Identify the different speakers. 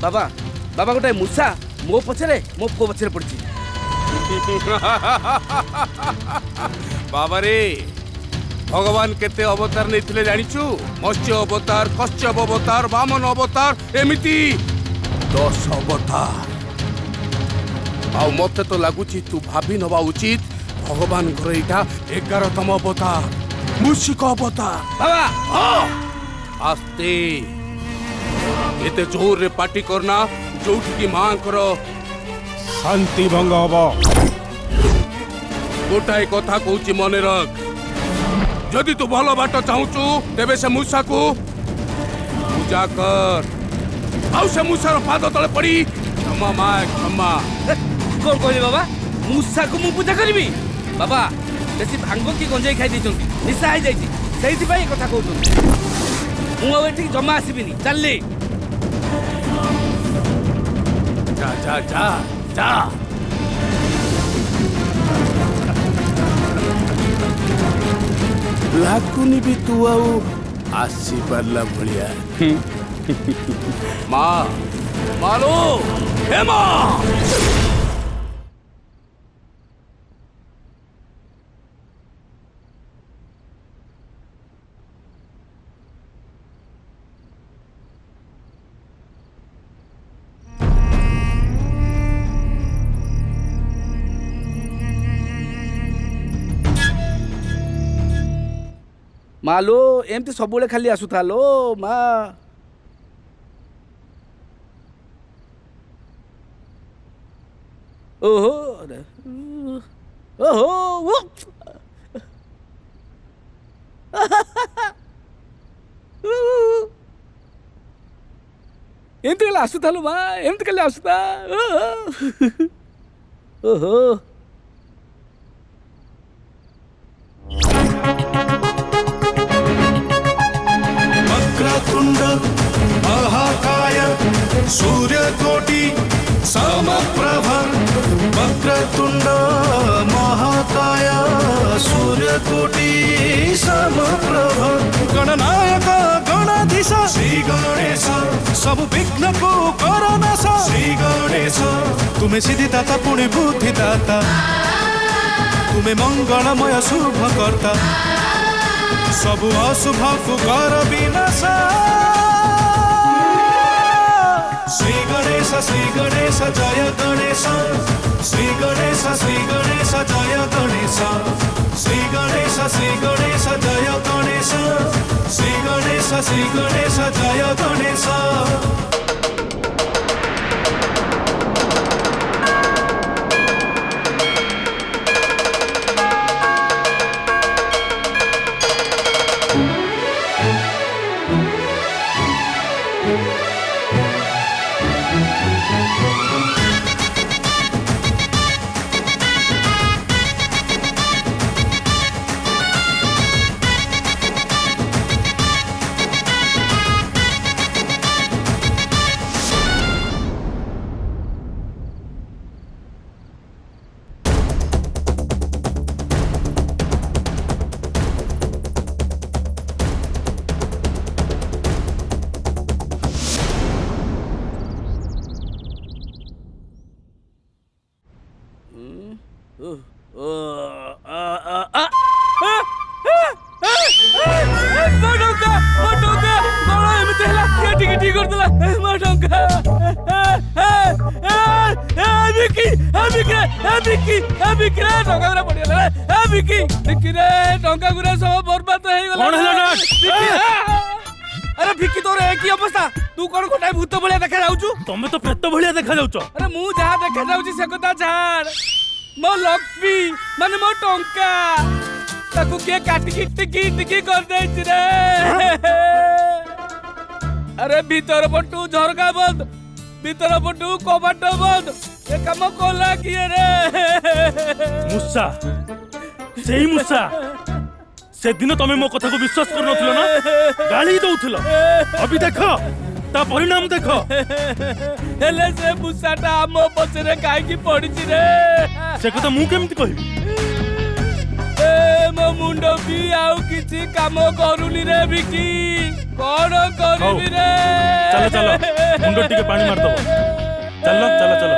Speaker 1: बाबा बाबा गोटे मूसा मो पछरे मो पो पछरे पड़ची
Speaker 2: बाबा रे भगवान केते अवतार नहीं जानिछु मत्स्य अवतार कश्यप अवतार वामन अवतार एमिति 10 अवतार आउ मते तो लागुची तू भाभी नवा उचित भगवान घरईटा 11तम अवतार मूषिक अवतार
Speaker 1: बाबा
Speaker 2: आस्ते एते जोर रे पार्टी करना जोठी की मां करो
Speaker 3: शांति भंग हबो
Speaker 2: गोटाए कथा कहूची मने रख जदि तू भल बाट चाहूचु तेबे से मूसा को पूजा कर आउ से मूसार पाद तले पड़ी क्षमा माय क्षमा
Speaker 1: कौन कहले बाबा मूसा को मु पूजा करबी बाबा बेसी भांग की गंजाई खाई दैछंती निशा आइ जाइछि सेहिति पई कथा कहउछंती मु अब ठीक जमा आसीबिनी चलली
Speaker 2: जा जा जा जा लाकुनी भी तू आउ आसी पारला भलिया माँ मालो हे माँ
Speaker 1: मालो एमती सबुले खाली आसुथा लो मा ओहो ओहो एमती खाली आसुथा लो मा एमती खाली आसुथा ओहो
Speaker 4: वक्रतुंड महाकाय सूर्यकोटि समप्रभ वक्रतुंड महाकाय सूर्यकोटि समप्रभ गणनायक गणाधीश श्री गणेश सब विघ्न को कर नाश श्री गणेश तुम्हें सिद्धिदाता पुण्य बुद्धिदाता तुम्हें मंगलमय शुभ कर्ता सब अशुभ को कर विनाश श्री गणेश जय गणेश श्री गणेश जय गणेश श्री गणेश जय गणेश श्री गणेश जय गणेश
Speaker 1: अरे भिकी तोर की अवस्था तू कौन गोटाए भूत भलिया देखा जाउछु
Speaker 3: तमे तो प्रेत भलिया देखा जाउछ
Speaker 1: अरे मु जहा देखा जाउछि से कथा झाड़ मो लक्ष्मी माने मो टंका ताकू के काटी टिकी कर देछि रे अरे भीतर पटू झरका बंद भीतर पटू कबाट बंद ए काम कोला किए रे
Speaker 3: मूसा सेही मूसा ସେଦିନ ତମେ ମୋ କଥାକୁ ବିଶ୍ୱାସ କରୁନଥିଲ ନା ଗାଳି ଦଉଥିଲ ଅବି ଦେଖ ତା ପରିଣାମ ଦେଖ
Speaker 1: ହେଲେ ସେ ମୂଷାଟା ଆମ ପଛରେ କାହିଁକି ପଡିଛି ରେ?
Speaker 3: ସେ କଥା ମୁଁ କେମିତି କହିବି
Speaker 1: ଏ ମୋ ମୁଣ୍ଡ ବି ଆଉ କିଛି କାମ କରୁନି ରେ ଭିକି। କଣ
Speaker 3: ହଉ
Speaker 1: କରିବି ରେ?
Speaker 3: ଚାଲ ଚାଲ ମୁଣ୍ଡ ଟିକେ ପାଣି ମାରିଦବ ଚାଲ ଚାଲ ଚାଲ